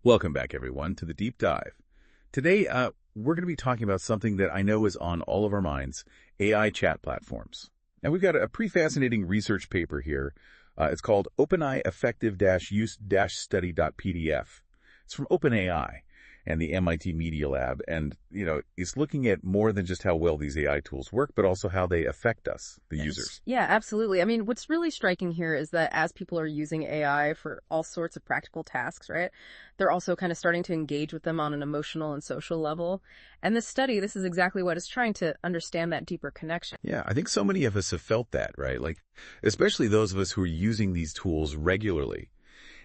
Welcome back, everyone, to the Deep Dive. Today, we're going to be talking about something that I know is on all of our minds, AI chat platforms. Now, we've got a pretty fascinating research paper here. It's called OpenAI Affective-Use-Study.pdf. It's from OpenAI and the MIT Media Lab, and, it's looking at more than just how well these AI tools work, but also how they affect us, the users. Yeah, absolutely. I mean, what's really striking here is that as people are using AI for all sorts of practical tasks, right, they're also kind of starting to engage with them on an emotional and social level. And this is exactly what it's trying to understand that deeper connection. Yeah, I think so many of us have felt that, right? Like, especially those of us who are using these tools regularly.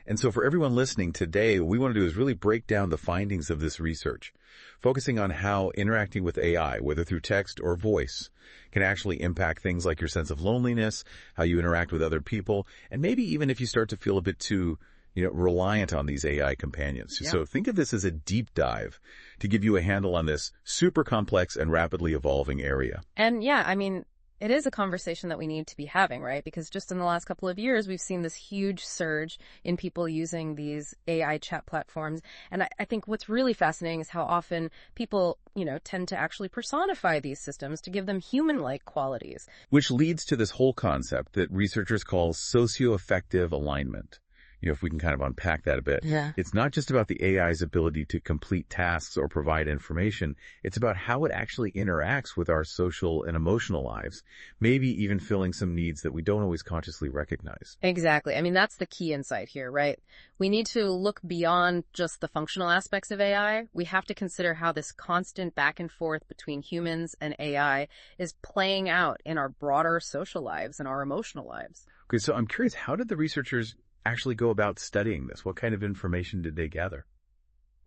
And so for everyone listening today, what we want to do is really break down the findings of this research, focusing on how interacting with AI, whether through text or voice, can actually impact things like your sense of loneliness, how you interact with other people, and maybe even if you start to feel a bit too, reliant on these AI companions. Yeah. So think of this as a deep dive to give you a handle on this super complex and rapidly evolving area. And yeah, I mean, it is a conversation that we need to be having, right? Because just in the last couple of years, we've seen this huge surge in people using these AI chat platforms. And I think what's really fascinating is how often people, tend to actually personify these systems to give them human-like qualities. Which leads to this whole concept that researchers call socio-affective alignment. If we can kind of unpack that a bit. Yeah. It's not just about the AI's ability to complete tasks or provide information. It's about how it actually interacts with our social and emotional lives, maybe even filling some needs that we don't always consciously recognize. Exactly. I mean, that's the key insight here, right? We need to look beyond just the functional aspects of AI. We have to consider how this constant back and forth between humans and AI is playing out in our broader social lives and our emotional lives. Okay, so I'm curious, how did the researchers actually go about studying this? What kind of information did they gather?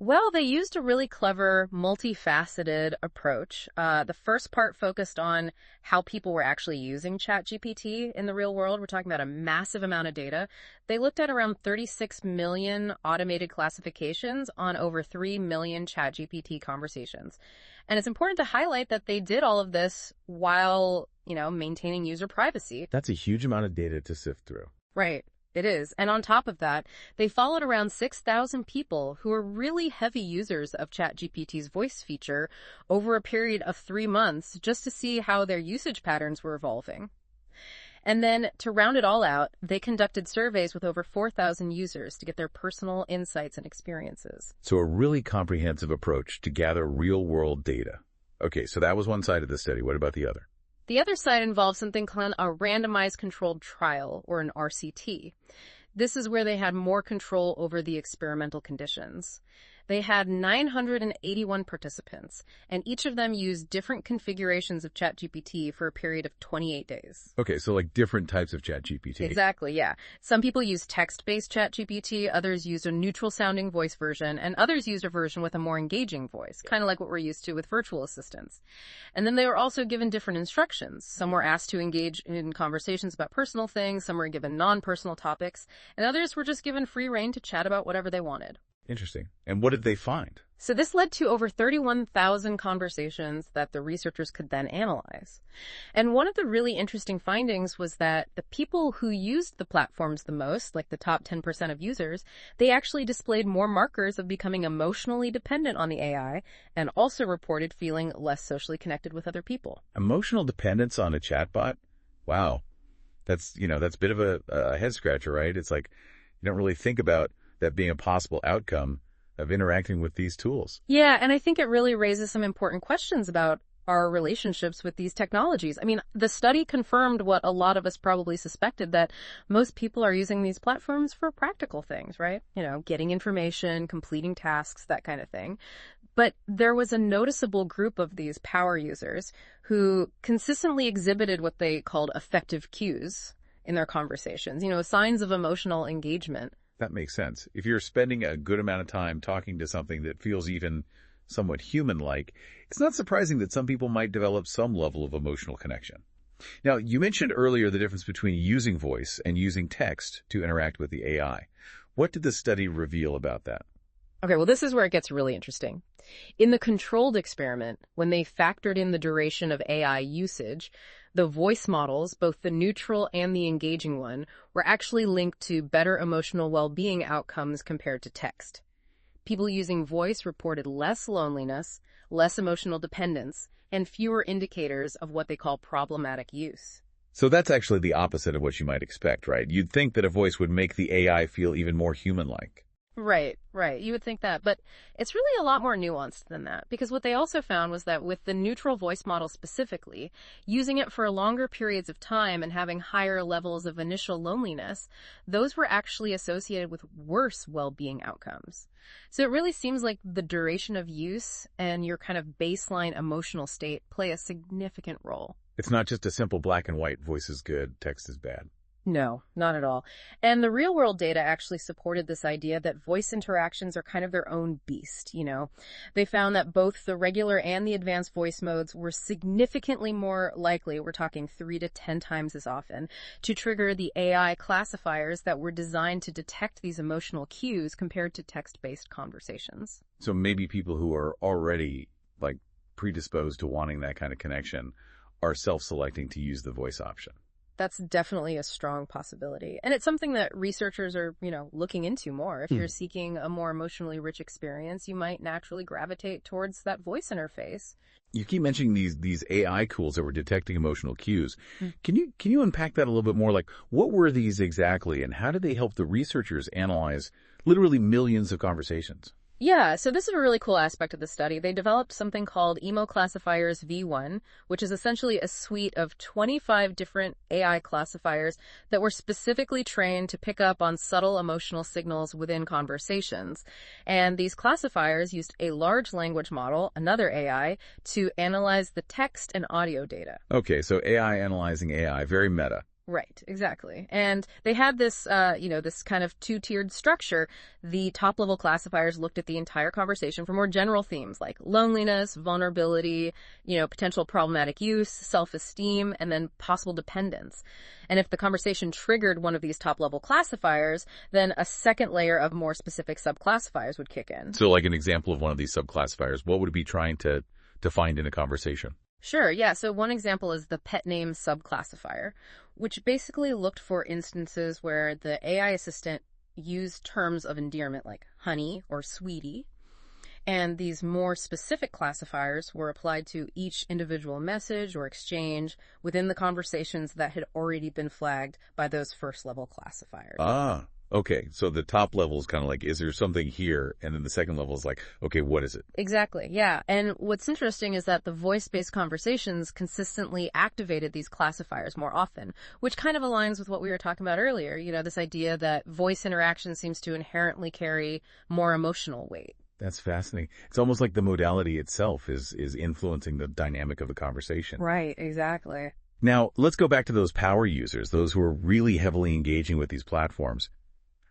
Well, they used a really clever, multifaceted approach. The first part focused on how people were actually using ChatGPT in the real world. We're talking about a massive amount of data. They looked at around 36 million automated classifications on over 3 million ChatGPT conversations. And it's important to highlight that they did all of this while, maintaining user privacy. That's a huge amount of data to sift through. Right. It is. And on top of that, they followed around 6,000 people who were really heavy users of ChatGPT's voice feature over a period of 3 months just to see how their usage patterns were evolving. And then to round it all out, they conducted surveys with over 4,000 users to get their personal insights and experiences. So a really comprehensive approach to gather real-world data. Okay, so that was one side of the study. What about the other? The other side involves something called a randomized controlled trial, or an RCT. This is where they had more control over the experimental conditions. They had 981 participants, and each of them used different configurations of ChatGPT for a period of 28 days. Okay, so like different types of ChatGPT. Exactly, yeah. Some people used text-based ChatGPT, others used a neutral-sounding voice version, and others used a version with a more engaging voice, kind of like what we're used to with virtual assistants. And then they were also given different instructions. Some were asked to engage in conversations about personal things, some were given non-personal topics, and others were just given free rein to chat about whatever they wanted. Interesting. And what did they find? So this led to over 31,000 conversations that the researchers could then analyze. And one of the really interesting findings was that the people who used the platforms the most, like the top 10% of users, they actually displayed more markers of becoming emotionally dependent on the AI and also reported feeling less socially connected with other people. Emotional dependence on a chatbot? Wow. That's a bit of a head scratcher, right? It's like you don't really think about that being a possible outcome of interacting with these tools. Yeah, and I think it really raises some important questions about our relationships with these technologies. I mean, the study confirmed what a lot of us probably suspected, that most people are using these platforms for practical things, right? Getting information, completing tasks, that kind of thing. But there was a noticeable group of these power users who consistently exhibited what they called affective cues in their conversations, signs of emotional engagement. That makes sense. If you're spending a good amount of time talking to something that feels even somewhat human-like, it's not surprising that some people might develop some level of emotional connection. Now, you mentioned earlier the difference between using voice and using text to interact with the AI. What did the study reveal about that? Okay, well, this is where it gets really interesting. In the controlled experiment, when they factored in the duration of AI usage, the voice models, both the neutral and the engaging one, were actually linked to better emotional well-being outcomes compared to text. People using voice reported less loneliness, less emotional dependence, and fewer indicators of what they call problematic use. So that's actually the opposite of what you might expect, right? You'd think that a voice would make the AI feel even more human-like. Right, right. You would think that, but it's really a lot more nuanced than that, because what they also found was that with the neutral voice model specifically, using it for longer periods of time and having higher levels of initial loneliness, those were actually associated with worse well-being outcomes. So it really seems like the duration of use and your kind of baseline emotional state play a significant role. It's not just a simple black and white, voice is good, text is bad. No, not at all. And the real world data actually supported this idea that voice interactions are kind of their own beast, you know. They found that both the regular and the advanced voice modes were significantly more likely, we're talking 3 to 10 times as often, to trigger the AI classifiers that were designed to detect these emotional cues compared to text-based conversations. So maybe people who are already, predisposed to wanting that kind of connection are self-selecting to use the voice option. That's definitely a strong possibility. And it's something that researchers are, looking into more. If you're seeking a more emotionally rich experience, you might naturally gravitate towards that voice interface. You keep mentioning these AI tools that were detecting emotional cues. Can you unpack that a little bit more? Like, what were these exactly, and how did they help the researchers analyze literally millions of conversations? Yeah, so this is a really cool aspect of the study. They developed something called Emo Classifiers V1, which is essentially a suite of 25 different AI classifiers that were specifically trained to pick up on subtle emotional signals within conversations. And these classifiers used a large language model, another AI, to analyze the text and audio data. Okay, so AI analyzing AI, very meta. Right, exactly. And they had this, this kind of two-tiered structure. The top-level classifiers looked at the entire conversation for more general themes like loneliness, vulnerability, potential problematic use, self-esteem, and then possible dependence. And if the conversation triggered one of these top-level classifiers, then a second layer of more specific subclassifiers would kick in. So like an example of one of these subclassifiers, what would it be trying to find in a conversation? Sure, yeah. So one example is the pet name subclassifier, which basically looked for instances where the AI assistant used terms of endearment like honey or sweetie. And these more specific classifiers were applied to each individual message or exchange within the conversations that had already been flagged by those first-level classifiers. Ah, okay. So the top level is kind of like, is there something here? And then the second level is like, okay, what is it? Exactly, yeah. And what's interesting is that the voice-based conversations consistently activated these classifiers more often, which kind of aligns with what we were talking about earlier, this idea that voice interaction seems to inherently carry more emotional weight. That's fascinating. It's almost like the modality itself is influencing the dynamic of the conversation. Right, exactly. Now, let's go back to those power users, those who are really heavily engaging with these platforms.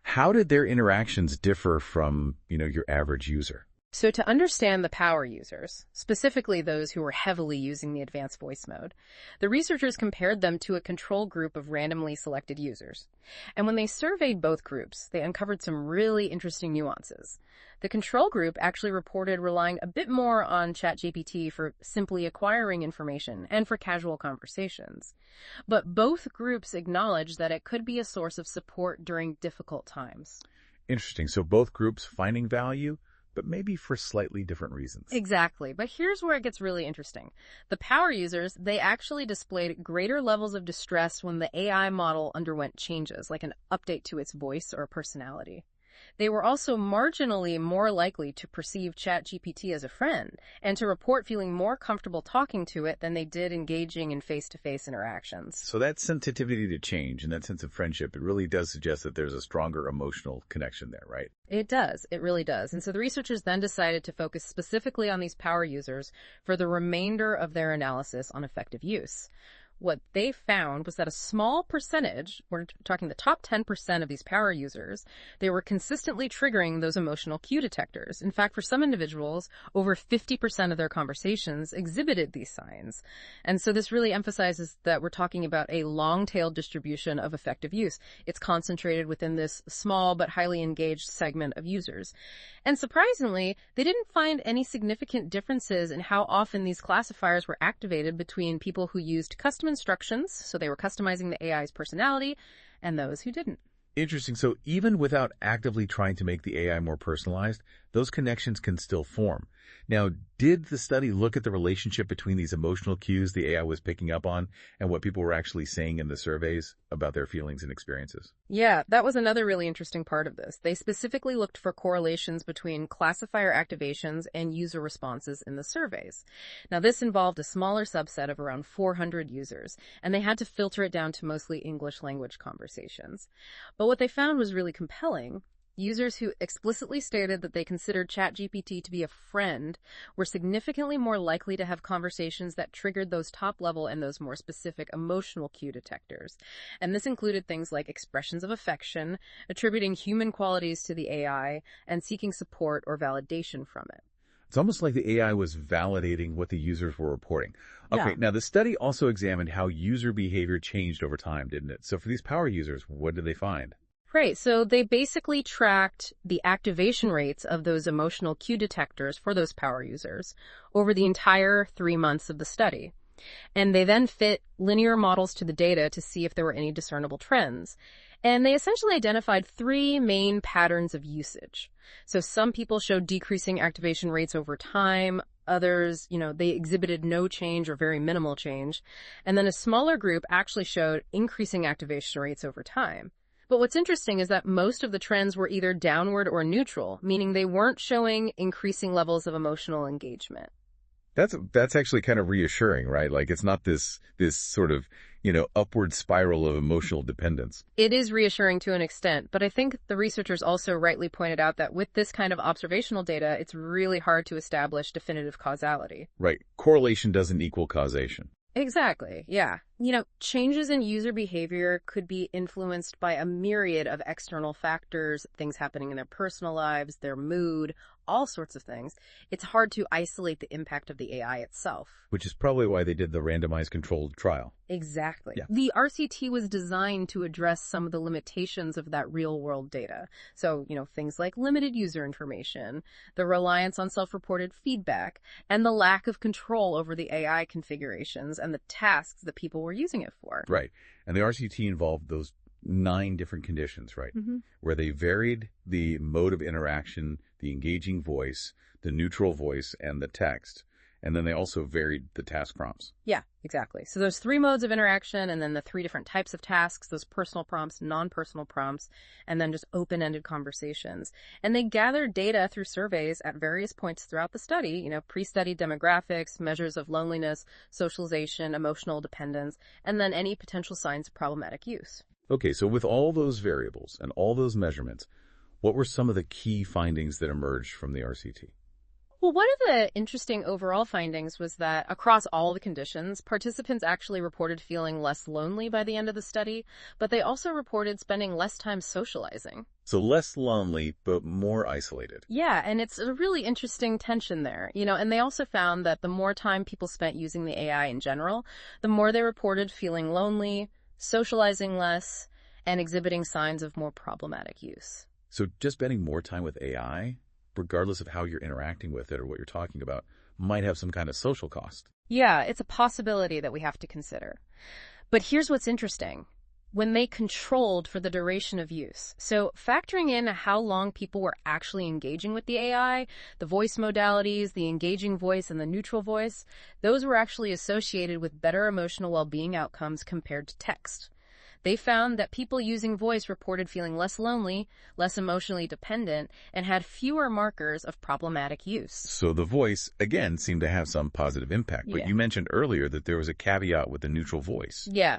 How did their interactions differ from, your average user? So to understand the power users, specifically those who were heavily using the advanced voice mode, the researchers compared them to a control group of randomly selected users. And when they surveyed both groups, they uncovered some really interesting nuances. The control group actually reported relying a bit more on ChatGPT for simply acquiring information and for casual conversations. But both groups acknowledged that it could be a source of support during difficult times. Interesting. So both groups finding value, but maybe for slightly different reasons. Exactly. But here's where it gets really interesting. The power users, they actually displayed greater levels of distress when the AI model underwent changes, like an update to its voice or personality. They were also marginally more likely to perceive ChatGPT as a friend and to report feeling more comfortable talking to it than they did engaging in face-to-face interactions. So that sensitivity to change and that sense of friendship, it really does suggest that there's a stronger emotional connection there, right? It does. It really does. And so the researchers then decided to focus specifically on these power users for the remainder of their analysis on effective use. What they found was that a small percentage, we're talking the top 10% of these power users, they were consistently triggering those emotional cue detectors. In fact, for some individuals, over 50% of their conversations exhibited these signs. And so this really emphasizes that we're talking about a long-tailed distribution of effective use. It's concentrated within this small but highly engaged segment of users. And surprisingly, they didn't find any significant differences in how often these classifiers were activated between people who used custom instructions, so they were customizing the AI's personality, and those who didn't. Interesting. So even without actively trying to make the AI more personalized, those connections can still form. Now, did the study look at the relationship between these emotional cues the AI was picking up on and what people were actually saying in the surveys about their feelings and experiences? Yeah, that was another really interesting part of this. They specifically looked for correlations between classifier activations and user responses in the surveys. Now, this involved a smaller subset of around 400 users, and they had to filter it down to mostly English language conversations. But what they found was really compelling. Users who explicitly stated that they considered ChatGPT to be a friend were significantly more likely to have conversations that triggered those top-level and those more specific emotional cue detectors. And this included things like expressions of affection, attributing human qualities to the AI, and seeking support or validation from it. It's almost like the AI was validating what the users were reporting. Okay, Yeah. now the study also examined how user behavior changed over time, didn't it? So for these power users, what did they find? Right, so they basically tracked the activation rates of those emotional cue detectors for those power users over the entire 3 months of the study. And they then fit linear models to the data to see if there were any discernible trends. And they essentially identified 3 main patterns of usage. So some people showed decreasing activation rates over time. Others, they exhibited no change or very minimal change. And then a smaller group actually showed increasing activation rates over time. But what's interesting is that most of the trends were either downward or neutral, meaning they weren't showing increasing levels of emotional engagement. That's actually kind of reassuring, right? Like it's not this sort of, upward spiral of emotional dependence. It is reassuring to an extent, but I think the researchers also rightly pointed out that with this kind of observational data, it's really hard to establish definitive causality. Right. Correlation doesn't equal causation. Exactly, yeah. Changes in user behavior could be influenced by a myriad of external factors, things happening in their personal lives, their mood, all sorts of things. It's hard to isolate the impact of the AI itself. Which is probably why they did the randomized controlled trial. Exactly. Yeah. The RCT was designed to address some of the limitations of that real-world data. So, things like limited user information, the reliance on self-reported feedback, and the lack of control over the AI configurations and the tasks that people were using it for. Right. And the RCT involved those 9 different conditions, right? Mm-hmm. Where they varied the mode of interaction, the engaging voice, the neutral voice, and the text. And then they also varied the task prompts. Yeah, exactly. So there's 3 modes of interaction, and then the 3 different types of tasks, those personal prompts, non-personal prompts, and then just open-ended conversations. And they gathered data through surveys at various points throughout the study, pre-study demographics, measures of loneliness, socialization, emotional dependence, and then any potential signs of problematic use. Okay, so with all those variables and all those measurements, what were some of the key findings that emerged from the RCT? Well, one of the interesting overall findings was that across all the conditions, participants actually reported feeling less lonely by the end of the study, but they also reported spending less time socializing. So less lonely, but more isolated. Yeah, and it's a really interesting tension there, and they also found that the more time people spent using the AI in general, the more they reported feeling lonely, socializing less, and exhibiting signs of more problematic use. So just spending more time with AI, regardless of how you're interacting with it or what you're talking about, might have some kind of social cost. Yeah, it's a possibility that we have to consider. But here's what's interesting. When they controlled for the duration of use, so factoring in how long people were actually engaging with the AI, the voice modalities, the engaging voice, and the neutral voice, those were actually associated with better emotional well-being outcomes compared to text. They found that people using voice reported feeling less lonely, less emotionally dependent, and had fewer markers of problematic use. So the voice, again, seemed to have some positive impact. But Yeah. you mentioned earlier that there was a caveat with the neutral voice. Yeah.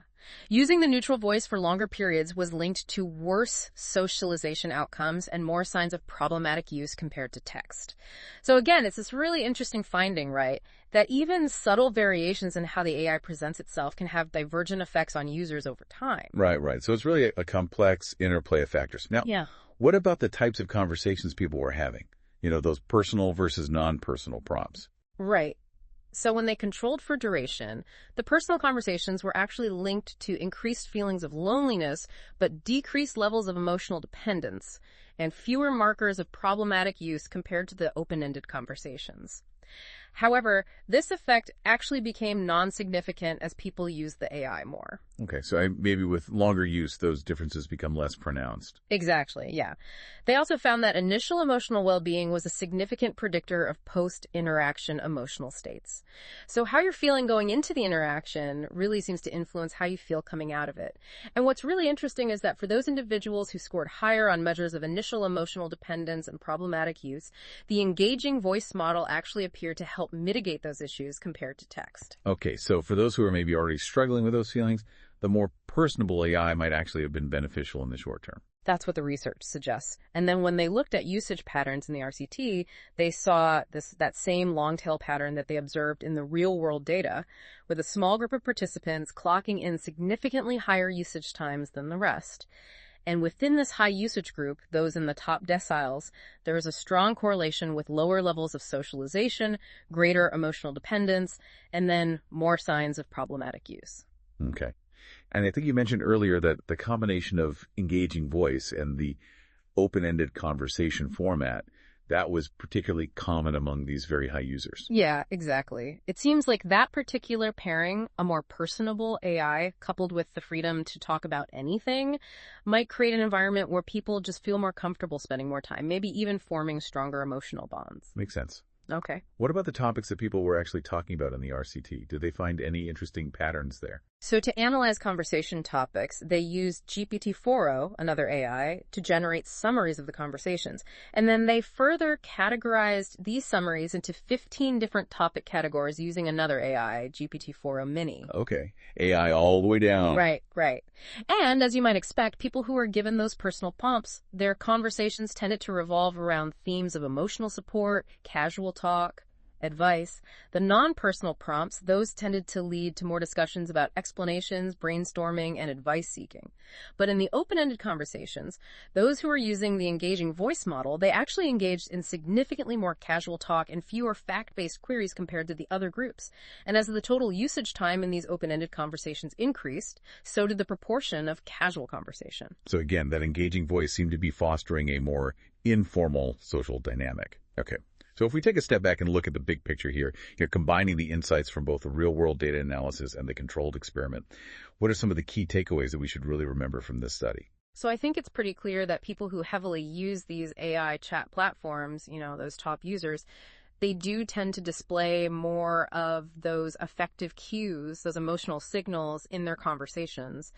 Using the neutral voice for longer periods was linked to worse socialization outcomes and more signs of problematic use compared to text. So again, it's this really interesting finding, right? That even subtle variations in how the AI presents itself can have divergent effects on users over time. Right. So it's really a complex interplay of factors. Now, Yeah. what about the types of conversations people were having? Those personal versus non-personal prompts. Right. So when they controlled for duration, the personal conversations were actually linked to increased feelings of loneliness, but decreased levels of emotional dependence, and fewer markers of problematic use compared to the open-ended conversations. However, this effect actually became non-significant as people used the AI more. Okay, so maybe with longer use, those differences become less pronounced. Exactly, yeah. They also found that initial emotional well-being was a significant predictor of post-interaction emotional states. So how you're feeling going into the interaction really seems to influence how you feel coming out of it. And what's really interesting is that for those individuals who scored higher on measures of initial emotional dependence and problematic use, the engaging voice model actually appeared to help mitigate those issues compared to text. Okay, so for those who are maybe already struggling with those feelings, the more personable AI might actually have been beneficial in the short term. That's what the research suggests. And then when they looked at usage patterns in the RCT, they saw that same long-tail pattern that they observed in the real-world data, with a small group of participants clocking in significantly higher usage times than the rest. And within this high usage group, those in the top deciles, there is a strong correlation with lower levels of socialization, greater emotional dependence, and then more signs of problematic use. Okay. And I think you mentioned earlier that the combination of engaging voice and the open-ended conversation format, that was particularly common among these very high users. Yeah, exactly. It seems like that particular pairing, a more personable AI coupled with the freedom to talk about anything, might create an environment where people just feel more comfortable spending more time, maybe even forming stronger emotional bonds. Makes sense. Okay. What about the topics that people were actually talking about in the RCT? Did they find any interesting patterns there? So to analyze conversation topics, they used GPT-4o, another AI, to generate summaries of the conversations. And then they further categorized these summaries into 15 different topic categories using another AI, GPT-4o Mini. Okay. AI all the way down. Right, right. And as you might expect, people who were given those personal prompts, their conversations tended to revolve around themes of emotional support, casual talk, advice. The non-personal prompts, those tended to lead to more discussions about explanations, brainstorming, and advice seeking. But in the open-ended conversations, those who were using the engaging voice model, they actually engaged in significantly more casual talk and fewer fact-based queries compared to the other groups. And as the total usage time in these open-ended conversations increased, so did the proportion of casual conversation. So again, that engaging voice seemed to be fostering a more informal social dynamic. Okay. So if we take a step back and look at the big picture here, you're combining the insights from both the real-world data analysis and the controlled experiment. What are some of the key takeaways that we should really remember from this study? So I think it's pretty clear that people who heavily use these AI chat platforms, those top users, they do tend to display more of those affective cues, those emotional signals in their conversations.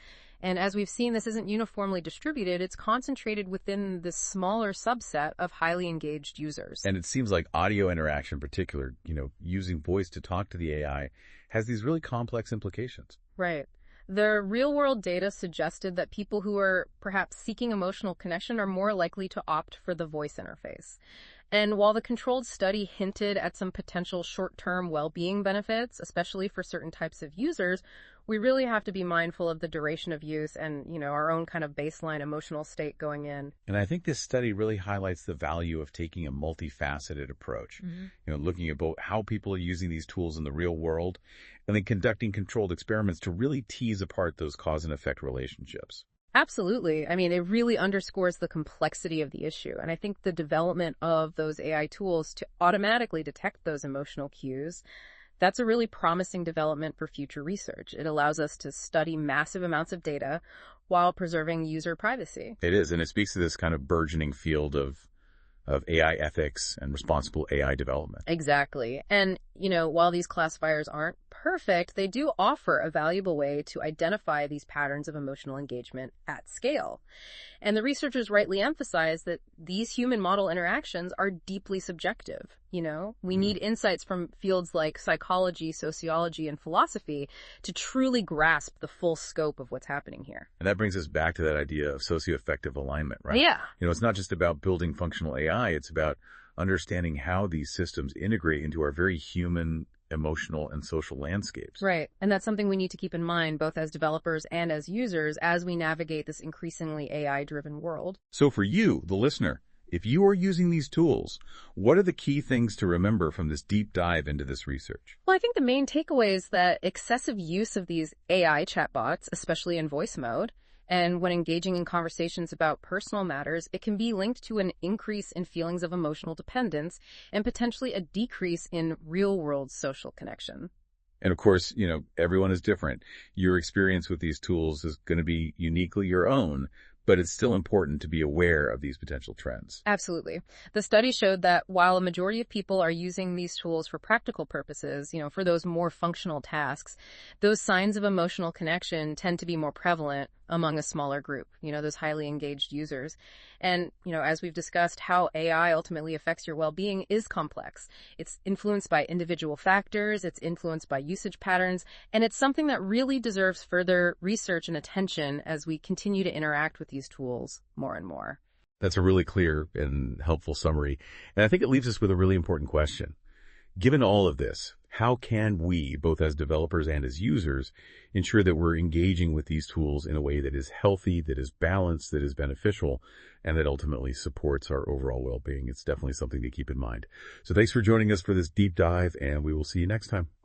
And as we've seen, this isn't uniformly distributed. It's concentrated within this smaller subset of highly engaged users. And it seems like audio interaction in particular, using voice to talk to the AI, has these really complex implications. Right. The real-world data suggested that people who are perhaps seeking emotional connection are more likely to opt for the voice interface. And while the controlled study hinted at some potential short-term well-being benefits, especially for certain types of users, we really have to be mindful of the duration of use and, our own kind of baseline emotional state going in. And I think this study really highlights the value of taking a multifaceted approach, looking at both how people are using these tools in the real world and then conducting controlled experiments to really tease apart those cause and effect relationships. Absolutely. I mean, it really underscores the complexity of the issue. And I think the development of those AI tools to automatically detect those emotional cues, that's a really promising development for future research. It allows us to study massive amounts of data while preserving user privacy. It is, and it speaks to this kind of burgeoning field of AI ethics and responsible AI development. Exactly. And, while these classifiers aren't perfect, they do offer a valuable way to identify these patterns of emotional engagement at scale. And the researchers rightly emphasize that these human model interactions are deeply subjective. We need insights from fields like psychology, sociology, and philosophy to truly grasp the full scope of what's happening here. And that brings us back to that idea of socio-affective alignment, right? Yeah. It's not just about building functional AI, it's about understanding how these systems integrate into our very human, emotional, and social landscapes. Right. And that's something we need to keep in mind, both as developers and as users, as we navigate this increasingly AI-driven world. So for you, the listener, if you are using these tools, what are the key things to remember from this deep dive into this research? Well, I think the main takeaway is that excessive use of these AI chatbots, especially in voice mode, And when engaging in conversations about personal matters, it can be linked to an increase in feelings of emotional dependence and potentially a decrease in real-world social connection. And of course, everyone is different. Your experience with these tools is going to be uniquely your own, but it's still important to be aware of these potential trends. Absolutely. The study showed that while a majority of people are using these tools for practical purposes, for those more functional tasks, those signs of emotional connection tend to be more prevalent among a smaller group, those highly engaged users. And, as we've discussed, how AI ultimately affects your well-being is complex. It's influenced by individual factors, it's influenced by usage patterns, and it's something that really deserves further research and attention as we continue to interact with these tools more and more. That's a really clear and helpful summary. And I think it leaves us with a really important question. Given all of this, how can we, both as developers and as users, ensure that we're engaging with these tools in a way that is healthy, that is balanced, that is beneficial, and that ultimately supports our overall well-being? It's definitely something to keep in mind. So thanks for joining us for this deep dive, and we will see you next time.